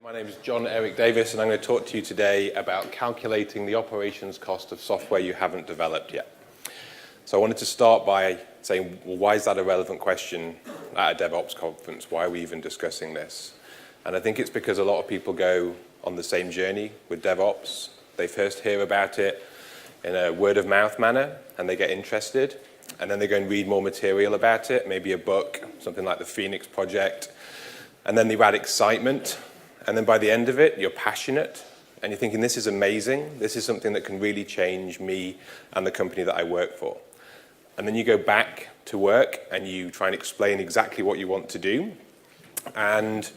My name is John Eric Davis, and I'm going to talk to you today about calculating the operations cost of software you haven't developed yet. So I wanted to start by saying, well, why is that a relevant question at a DevOps conference? Why are we even discussing this? And I think it's because a lot of people go on the same journey with DevOps. They first hear about it in a word-of-mouth manner, and they get interested. And then they go and read more material about it, maybe a book, something like the Phoenix Project. And then they add excitement. And then by the end of it, you're passionate, and you're thinking, this is amazing. This is something that can really change me and the company that I work for. And then you go back to work, and you try and explain exactly what you want to do. And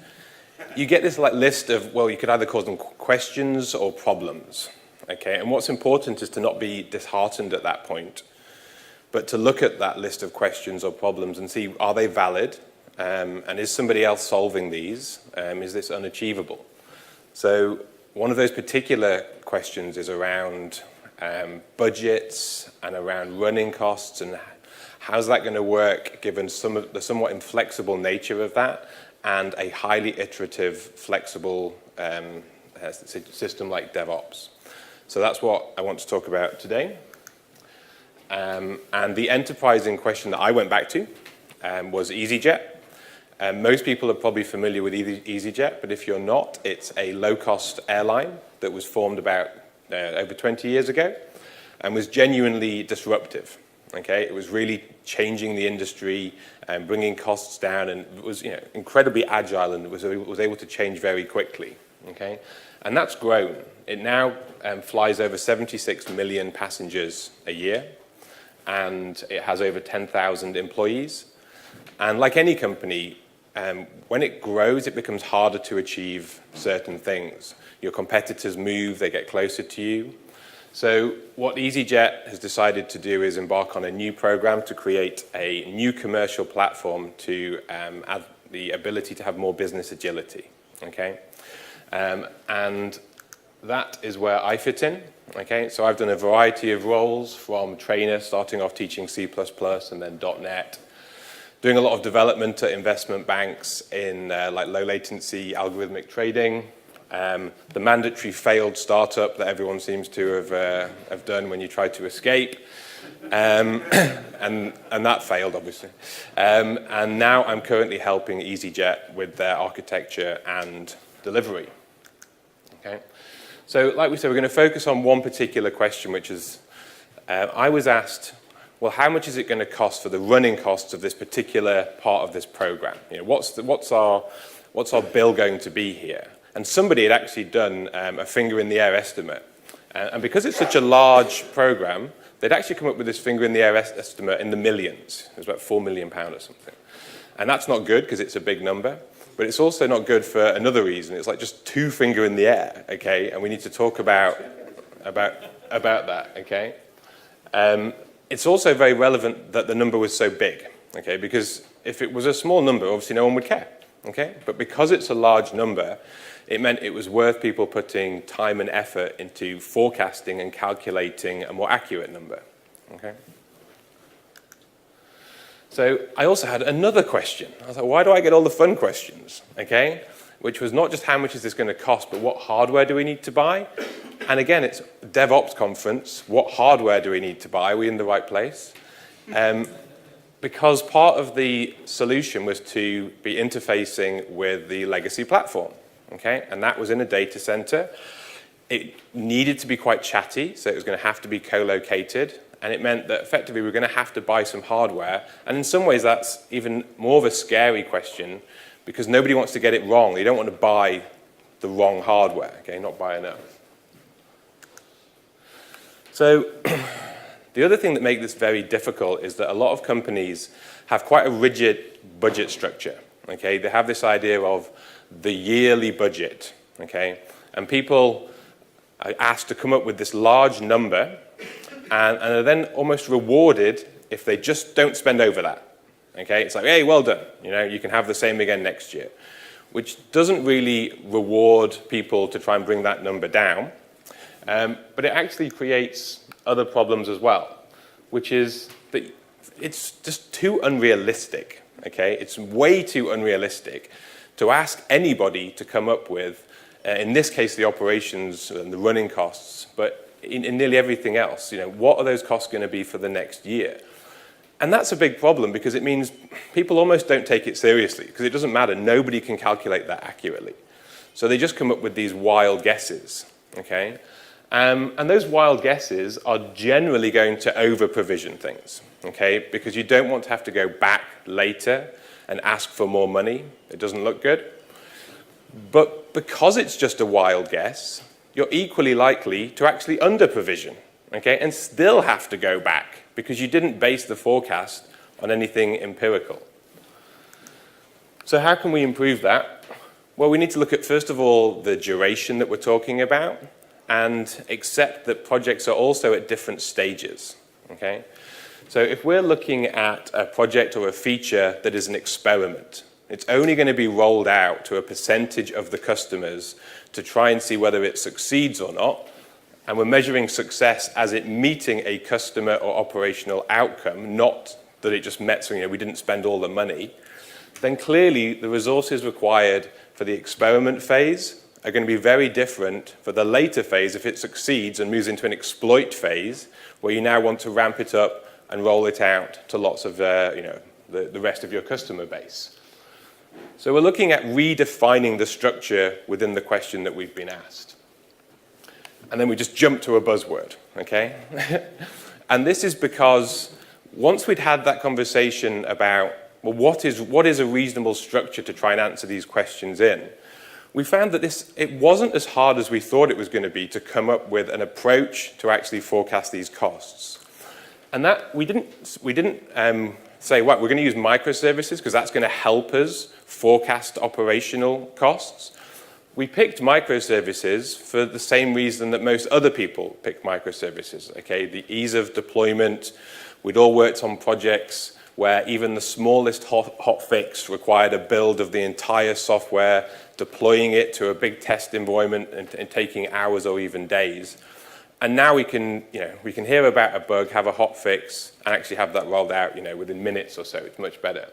you get this list of, well, you could either call them questions or problems. Okay? And what's important is to not be disheartened at that point, but to look at that list of questions or problems and see, are they valid? And is somebody else solving these? Is this unachievable? So one of those particular questions is around budgets and around running costs, and how's that going to work given the somewhat inflexible nature of that and a highly iterative, flexible system like DevOps. So that's what I want to talk about today. And the enterprising question that I went back to was easyJet. Most people are probably familiar with easyJet, but if you're not, it's a low-cost airline that was formed about over 20 years ago and was genuinely disruptive. Okay? It was really changing the industry and bringing costs down, and it was incredibly agile and was able to change very quickly. Okay? And that's grown. It now flies over 76 million passengers a year, and it has over 10,000 employees. And like any company, when it grows, it becomes harder to achieve certain things. Your competitors move, they get closer to you. So what easyJet has decided to do is embark on a new program to create a new commercial platform to add the ability to have more business agility. Okay? And that is where I fit in. Okay? So I've done a variety of roles, from trainer, starting off teaching C++ and then .NET, doing a lot of development at investment banks in like low latency algorithmic trading, the mandatory failed startup that everyone seems to have done when you try to escape, and that failed, obviously. And now I'm currently helping easyJet with their architecture and delivery. Okay? So like we said, we're going to focus on one particular question, which is, I was asked, well, how much is it going to cost for the running costs of this particular part of this program? What's our bill going to be here? And somebody had actually done a finger-in-the-air estimate. And because it's such a large program, they'd actually come up with this finger-in-the-air estimate in the millions. It was about £4 million or something. And that's not good because it's a big number. But it's also not good for another reason. It's like just two finger in the air, okay? And we need to talk about that, okay? It's also very relevant that the number was so big, okay? Because if it was a small number, obviously no one would care, okay? But because it's a large number, it meant it was worth people putting time and effort into forecasting and calculating a more accurate number, okay? So I also had another question. I was like, why do I get all the fun questions, okay? Which was not just how much is this going to cost, but what hardware do we need to buy? And again, it's a DevOps conference. What hardware do we need to buy? Are we in the right place? Because part of the solution was to be interfacing with the legacy platform, okay? And that was in a data center. It needed to be quite chatty, so it was going to have to be co-located. And it meant that effectively we were going to have to buy some hardware. And in some ways, that's even more of a scary question because nobody wants to get it wrong. You don't want to buy the wrong hardware, okay? Not buy enough. So the other thing that makes this very difficult is that a lot of companies have quite a rigid budget structure, okay? They have this idea of the yearly budget, okay? And people are asked to come up with this large number and are then almost rewarded if they just don't spend over that, okay? It's like, hey, well done, you can have the same again next year, which doesn't really reward people to try and bring that number down. But it actually creates other problems as well, which is that it's just too unrealistic, okay? It's way too unrealistic to ask anybody to come up with in this case, the operations and the running costs, but in nearly everything else, what are those costs going to be for the next year? And that's a big problem because it means people almost don't take it seriously because it doesn't matter. Nobody can calculate that accurately. So they just come up with these wild guesses, okay? And those wild guesses are generally going to over-provision things, okay? Because you don't want to have to go back later and ask for more money. It doesn't look good. But because it's just a wild guess, you're equally likely to actually under-provision, okay? And still have to go back because you didn't base the forecast on anything empirical. So how can we improve that? Well, we need to look at, first of all, the duration that we're talking about and accept that projects are also at different stages, okay? So if we're looking at a project or a feature that is an experiment, it's only going to be rolled out to a percentage of the customers to try and see whether it succeeds or not, and we're measuring success as it meeting a customer or operational outcome, not that it just met, so we didn't spend all the money, then clearly the resources required for the experiment phase are going to be very different for the later phase if it succeeds and moves into an exploit phase where you now want to ramp it up and roll it out to lots of the rest of your customer base. So we're looking at redefining the structure within the question that we've been asked. And then we just jump to a buzzword, okay? And this is because once we'd had that conversation about, well, what is a reasonable structure to try and answer these questions in, we found that it wasn't as hard as we thought it was going to be to come up with an approach to actually forecast these costs. And that we didn't say, well, we're going to use microservices because that's going to help us forecast operational costs. We picked microservices for the same reason that most other people pick microservices, okay? The ease of deployment. We'd all worked on projects where even the smallest hot fix required a build of the entire software, deploying it to a big test environment and taking hours or even days. And now we can hear about a bug, have a hot fix, and actually have that rolled out, within minutes or so. It's much better.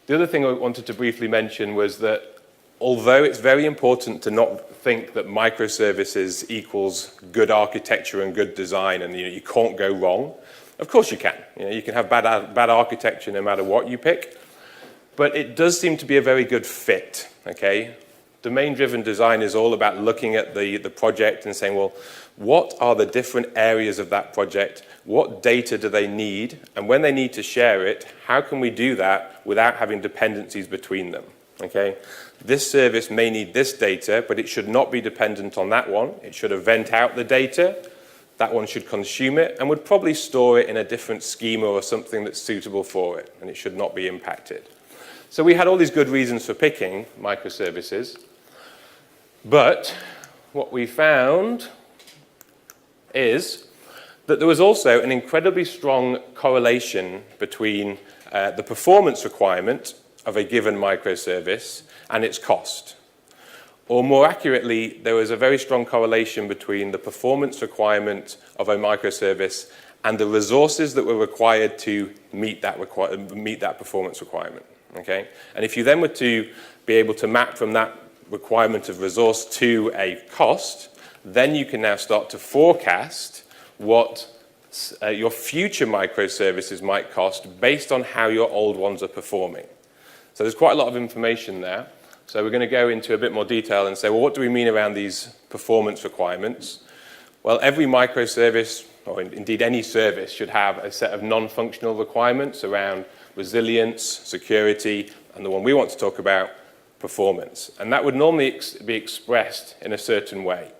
The other thing I wanted to briefly mention was that although it's very important to not think that microservices equals good architecture and good design and you can't go wrong, of course you can. You can have bad architecture no matter what you pick, but it does seem to be a very good fit, okay? Domain-driven design is all about looking at the project and saying, well, what are the different areas of that project? What data do they need? And when they need to share it, how can we do that without having dependencies between them, okay? This service may need this data, but it should not be dependent on that one. It should event out the data. That one should consume it and would probably store it in a different schema or something that's suitable for it, and it should not be impacted. So we had all these good reasons for picking microservices, but what we found is that there was also an incredibly strong correlation between the performance requirement of a given microservice and its cost. Or more accurately, there was a very strong correlation between the performance requirement of a microservice and the resources that were required to meet that performance requirement, okay? And if you then were to be able to map from that requirement of resource to a cost, then you can now start to forecast what your future microservices might cost based on how your old ones are performing. So there's quite a lot of information there. So we're going to go into a bit more detail and say, well, what do we mean around these performance requirements? Well, every microservice, or indeed any service, should have a set of non-functional requirements around resilience, security, and the one we want to talk about, performance. And that would normally be expressed in a certain way.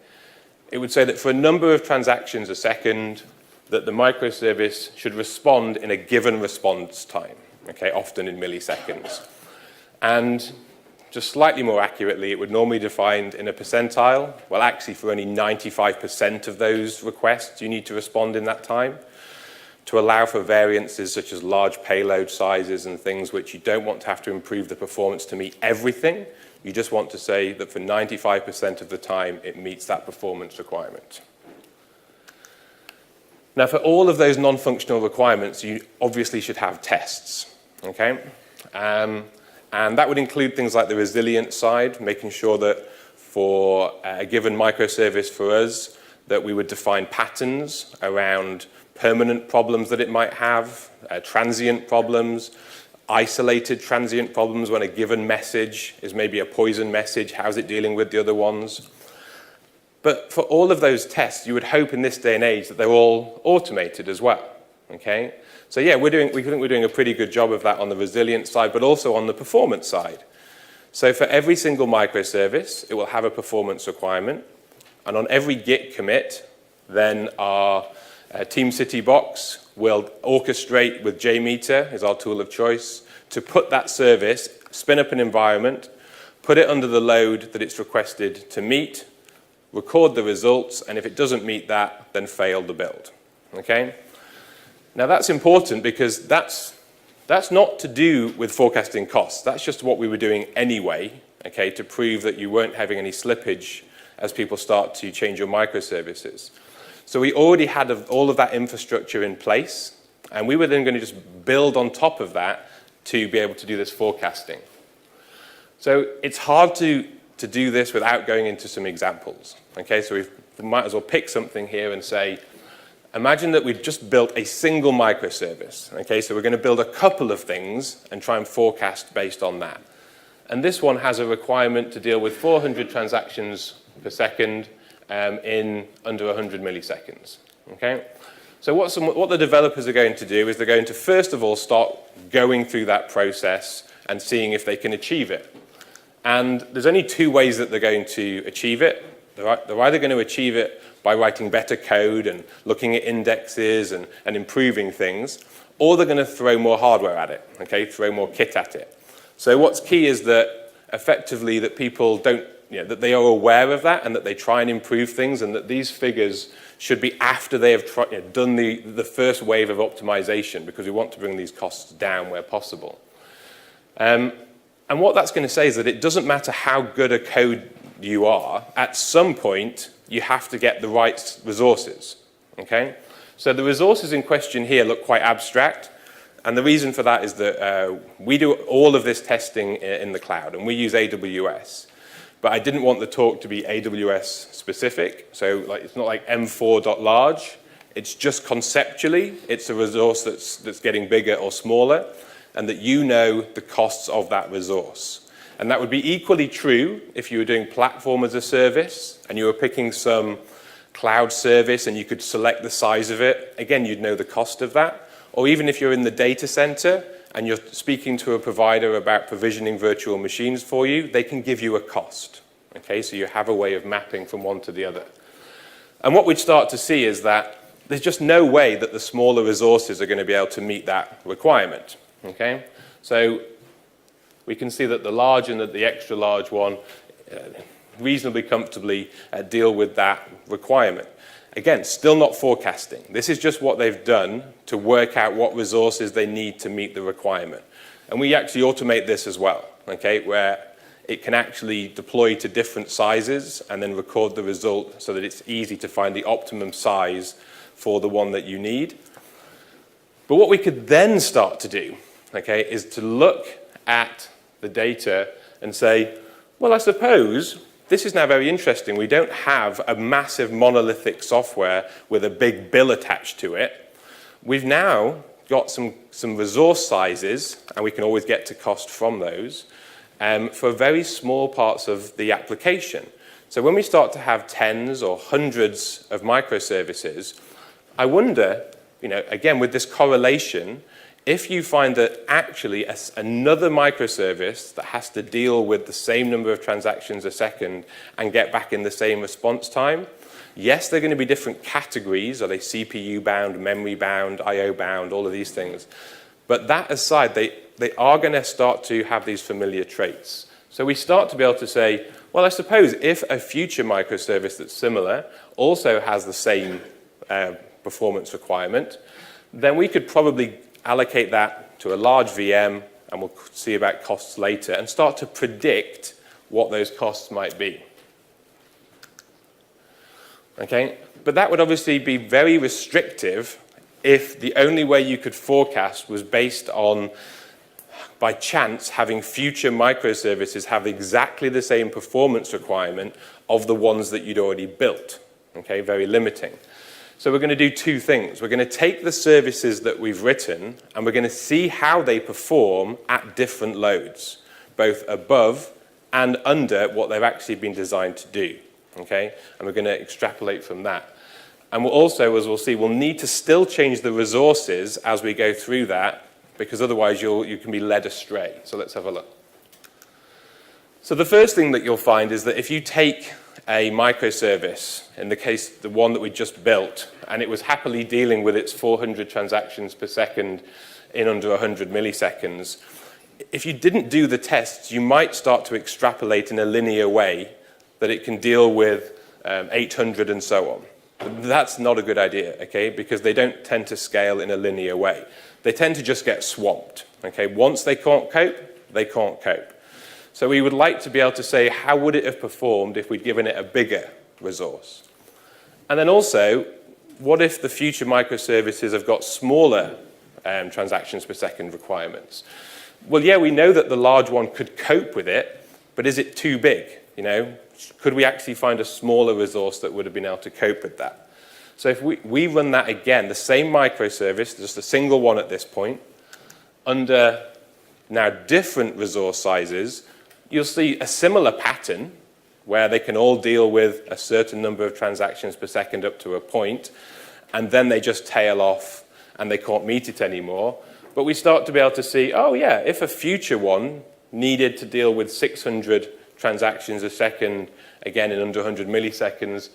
It would say that for a number of transactions a second, that the microservice should respond in a given response time, okay, often in milliseconds. And just slightly more accurately, it would normally be defined in a percentile. Well, actually, for only 95% of those requests, you need to respond in that time to allow for variances such as large payload sizes and things which you don't want to have to improve the performance to meet everything. You just want to say that for 95% of the time, it meets that performance requirement. Now, for all of those non-functional requirements, you obviously should have tests, okay? And that would include things like the resilience side, making sure that for a given microservice for us, that we would define patterns around permanent problems that it might have, transient problems, isolated transient problems when a given message is maybe a poison message, how's it dealing with the other ones? But for all of those tests, you would hope in this day and age that they're all automated as well, okay? So yeah, we think we're doing a pretty good job of that on the resilience side, but also on the performance side. So for every single microservice, it will have a performance requirement. And on every Git commit, then our Team City box will orchestrate with JMeter, is our tool of choice, to put that service, spin up an environment, put it under the load that it's requested to meet, record the results, and if it doesn't meet that, then fail the build. Okay? Now that's important because that's not to do with forecasting costs. That's just what we were doing anyway, okay, to prove that you weren't having any slippage as people start to change your microservices. So we already had all of that infrastructure in place, and we were then going to just build on top of that to be able to do this forecasting. So it's hard to do this without going into some examples. Okay, so we might as well pick something here and say, imagine that we've just built a single microservice. Okay, so we're going to build a couple of things and try and forecast based on that. And this one has a requirement to deal with 400 transactions per second in under 100 milliseconds. Okay? So what the developers are going to do is they're going to first of all start going through that process and seeing if they can achieve it. And there's only two ways that they're going to achieve it. They're either going to achieve it by writing better code and looking at indexes and improving things, or they're going to throw more hardware at it, okay, throw more kit at it. So what's key is that effectively that people don't, that they are aware of that and that they try and improve things, and that these figures should be after they have done the first wave of optimization, because we want to bring these costs down where possible. And what that's going to say is that it doesn't matter how good a code you are, at some point you have to get the right resources. Okay? So the resources in question here look quite abstract, and the reason for that is that we do all of this testing in the cloud, and we use AWS. But I didn't want the talk to be AWS specific, so it's not like M4.large. It's just conceptually, it's a resource that's getting bigger or smaller, and that you know the costs of that resource. And that would be equally true if you were doing platform as a service and you were picking some cloud service and you could select the size of it. Again, you'd know the cost of that. Or even if you're in the data center and you're speaking to a provider about provisioning virtual machines for you, they can give you a cost. Okay, so you have a way of mapping from one to the other. And what we'd start to see is that there's just no way that the smaller resources are going to be able to meet that requirement. Okay, so we can see that the large and the extra large one reasonably comfortably deal with that requirement. Again, still not forecasting. This is just what they've done to work out what resources they need to meet the requirement. And we actually automate this as well, okay, where it can actually deploy to different sizes and then record the result so that it's easy to find the optimum size for the one that you need. But what we could then start to do, okay, is to look at the data and say, well, I suppose this is now very interesting. We don't have a massive monolithic software with a big bill attached to it. We've now got some resource sizes, and we can always get to cost from those, for very small parts of the application. So when we start to have tens or hundreds of microservices, I wonder, again, with this correlation, if you find that actually another microservice that has to deal with the same number of transactions a second and get back in the same response time, yes, they're going to be different categories. Are they CPU bound, memory bound, IO bound, all of these things. But that aside, they are going to start to have these familiar traits. So we start to be able to say, well, I suppose if a future microservice that's similar also has the same performance requirement, then we could probably allocate that to a large VM, and we'll see about costs later, and start to predict what those costs might be. Okay? But that would obviously be very restrictive if the only way you could forecast was based on by chance, having future microservices have exactly the same performance requirement of the ones that you'd already built. Okay, very limiting. So we're going to do two things. We're going to take the services that we've written, and we're going to see how they perform at different loads, both above and under what they've actually been designed to do. Okay, and we're going to extrapolate from that. And we'll also, as we'll see, we'll need to still change the resources as we go through that, because otherwise you can be led astray. So let's have a look. So the first thing that you'll find is that if you take a microservice, in the case, the one that we just built, and it was happily dealing with its 400 transactions per second in under 100 milliseconds, if you didn't do the tests, you might start to extrapolate in a linear way that it can deal with 800 and so on. That's not a good idea, okay, because they don't tend to scale in a linear way. They tend to just get swamped, okay? Once they can't cope, they can't cope. So we would like to be able to say, how would it have performed if we'd given it a bigger resource? And then also, what if the future microservices have got smaller transactions per second requirements? Well, yeah, we know that the large one could cope with it, but is it too big? You know, could we actually find a smaller resource that would have been able to cope with that? So if we run that again, the same microservice, just a single one at this point, under now different resource sizes, you'll see a similar pattern where they can all deal with a certain number of transactions per second up to a point, and then they just tail off and they can't meet it anymore. But we start to be able to see, oh yeah, if a future one needed to deal with 600 transactions a second, again in under 100 milliseconds,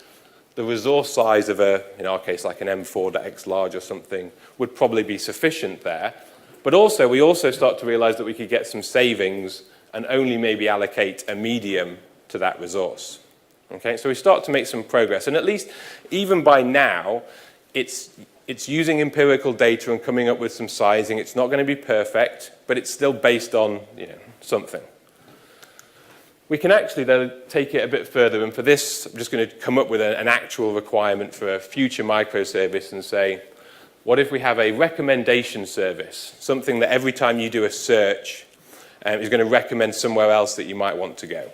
the resource size of in our case, like an M4.X large or something, would probably be sufficient there. But also, we also start to realize that we could get some savings and only maybe allocate a medium to that resource. Okay, so we start to make some progress. And at least, even by now, it's using empirical data and coming up with some sizing. It's not going to be perfect, but it's still based on something. We can actually, though, take it a bit further. And for this, I'm just going to come up with an actual requirement for a future microservice and say, what if we have a recommendation service, something that every time you do a search, is going to recommend somewhere else that you might want to go.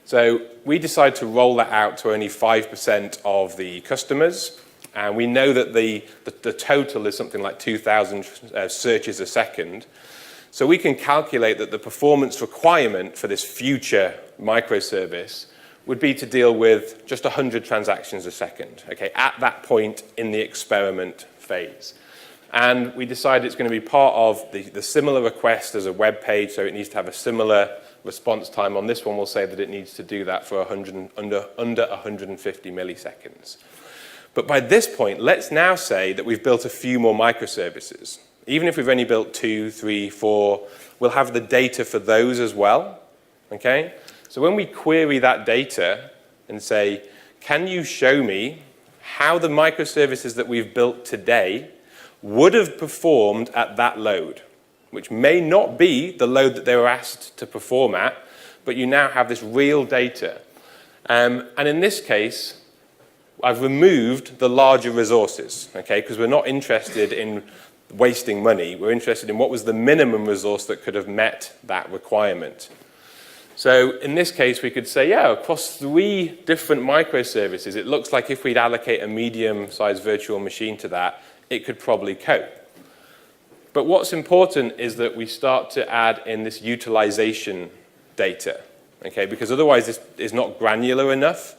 So we decided to roll that out to only 5% of the customers, and we know that the total is something like 2,000 searches a second. So we can calculate that the performance requirement for this future microservice would be to deal with just 100 transactions a second, okay, at that point in the experiment phase. And we decided it's going to be part of the similar request as a web page, so it needs to have a similar response time. On this one, we'll say that it needs to do that for under 150 milliseconds. But by this point, let's now say that we've built a few more microservices. Even if we've only built 2, 3, 4, we'll have the data for those as well, okay? So when we query that data and say, can you show me how the microservices that we've built today would have performed at that load, which may not be the load that they were asked to perform at, but you now have this real data. And in this case, I've removed the larger resources, okay, because we're not interested in wasting money. We're interested in what was the minimum resource that could have met that requirement. So in this case, we could say, yeah, across 3 different microservices, it looks like if we'd allocate a medium-sized virtual machine to that, it could probably cope. But what's important is that we start to add in this utilization data, okay? Because otherwise this is not granular enough.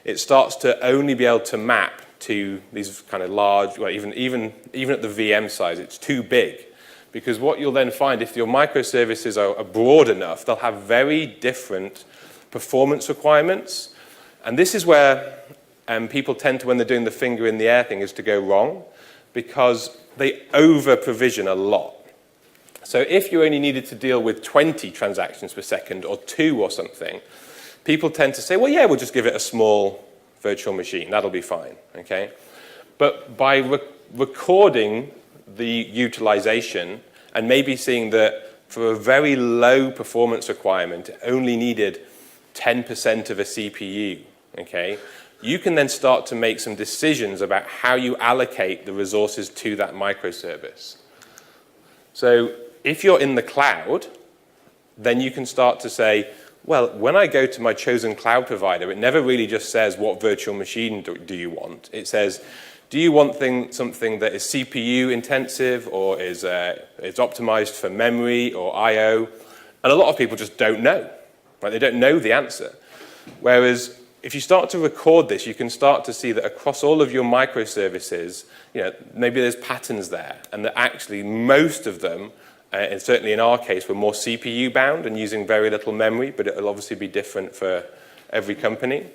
It starts to only be able to map to these kind of large, well, even at the VM size, it's too big. Because what you'll then find, if your microservices are broad enough, they'll have very different performance requirements. And this is where people tend to, when they're doing the finger in the air thing, is to go wrong, because they over-provision a lot. So if you only needed to deal with 20 transactions per second or 2 or something, people tend to say, well, yeah, we'll just give it a small virtual machine. That'll be fine, okay? But by recording the utilization and maybe seeing that for a very low performance requirement, it only needed 10% of a CPU, okay? You can then start to make some decisions about how you allocate the resources to that microservice. So if you're in the cloud, then you can start to say, well, when I go to my chosen cloud provider, it never really just says what virtual machine do you want. It says, do you want something that is CPU intensive or is optimized for memory or I/O? And a lot of people just don't know. Right? They don't know the answer. Whereas if you start to record this, you can start to see that across all of your microservices, maybe there's patterns there, and that actually most of them, and certainly in our case, were more CPU bound and using very little memory, but it'll obviously be different for every company.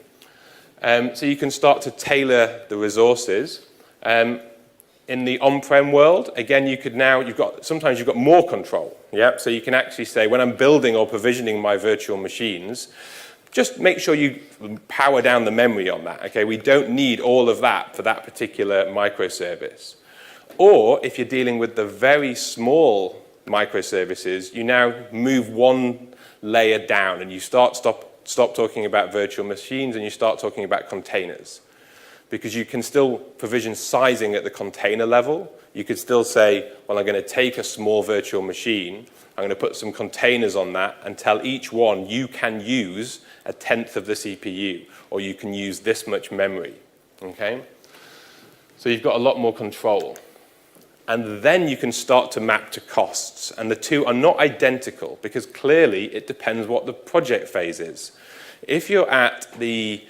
So you can start to tailor the resources. In the on-prem world, again, sometimes you've got more control. Yeah? So you can actually say, when I'm building or provisioning my virtual machines, just make sure you power down the memory on that. Okay? We don't need all of that for that particular microservice. Or if you're dealing with the very small microservices, you now move one layer down and you stop talking about virtual machines and you start talking about containers. Because you can still provision sizing at the container level. You could still say, well, I'm going to take a small virtual machine, I'm going to put some containers on that and tell each one you can use 1/10 of the CPU, or you can use this much memory. Okay? So you've got a lot more control. And then you can start to map to costs. And the two are not identical, because clearly it depends what the project phase is. If you're at the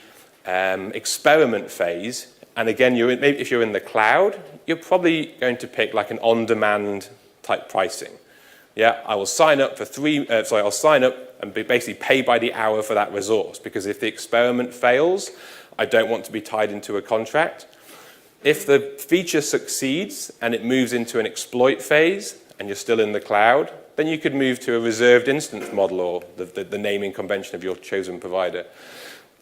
experiment phase, and again, maybe if you're in the cloud, you're probably going to pick like an on-demand type pricing. Yeah, I will sign up for I'll sign up and basically pay by the hour for that resource, because if the experiment fails, I don't want to be tied into a contract. If the feature succeeds and it moves into an exploit phase and you're still in the cloud, then you could move to a reserved instance model, or the naming convention of your chosen provider.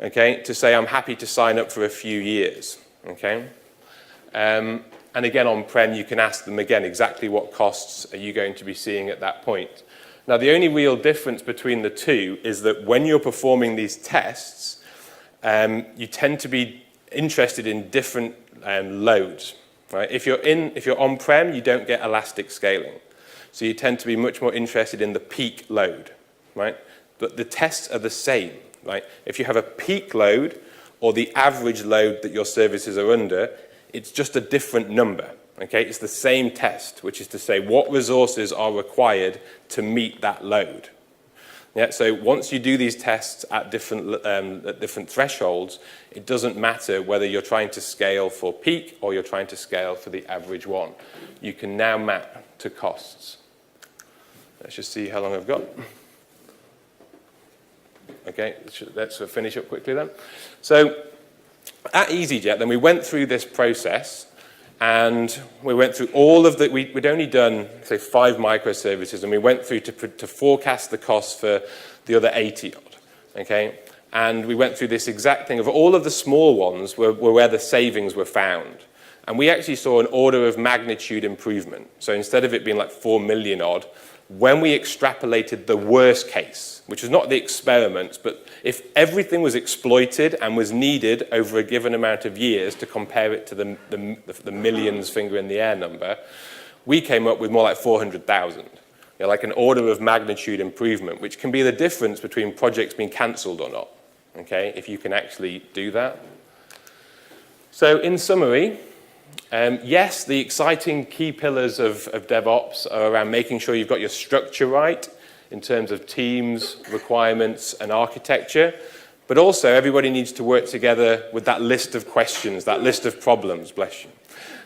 Okay, to say I'm happy to sign up for a few years. Okay, and again on-prem you can ask them again exactly what costs are you going to be seeing at that point. Now the only real difference between the two is that when you're performing these tests, you tend to be interested in different loads. Right? If you're on-prem, you don't get elastic scaling, so you tend to be much more interested in the peak load. Right? But the tests are the same. Right? If you have a peak load or the average load that your services are under, it's just a different number. Okay? It's the same test, which is to say what resources are required to meet that load. Yeah? So once you do these tests at different thresholds, it doesn't matter whether you're trying to scale for peak or you're trying to scale for the average one. You can now map to costs. Let's just see how long I've got. Okay, let's finish up quickly then. So at easyJet, then we went through this process, and we went through all of the, we'd only done, say, 5 microservices, and we went through to forecast the costs for the other 80 odd, okay? And we went through this exact thing of all of the small ones were where the savings were found. And we actually saw an order of magnitude improvement. So instead of it being like 4 million odd, when we extrapolated the worst case, which was not the experiments, but if everything was exploited and was needed over a given amount of years to compare it to the millions finger in the air number, we came up with more like 400,000. Like an order of magnitude improvement, which can be the difference between projects being cancelled or not, okay, if you can actually do that. So in summary, yes, the exciting key pillars of DevOps are around making sure you've got your structure right in terms of teams, requirements, and architecture. But also, everybody needs to work together with that list of questions, that list of problems, bless you.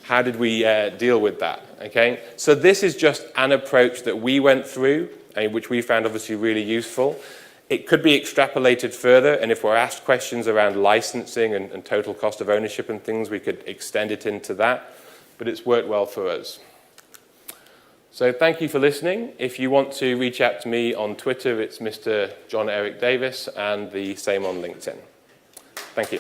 How did we deal with that? Okay? So this is just an approach that we went through, which we found obviously really useful. It could be extrapolated further, and if we're asked questions around licensing and total cost of ownership and things, we could extend it into that, but it's worked well for us. So thank you for listening. If you want to reach out to me on Twitter, it's Mr. John Eric Davis, and the same on LinkedIn. Thank you.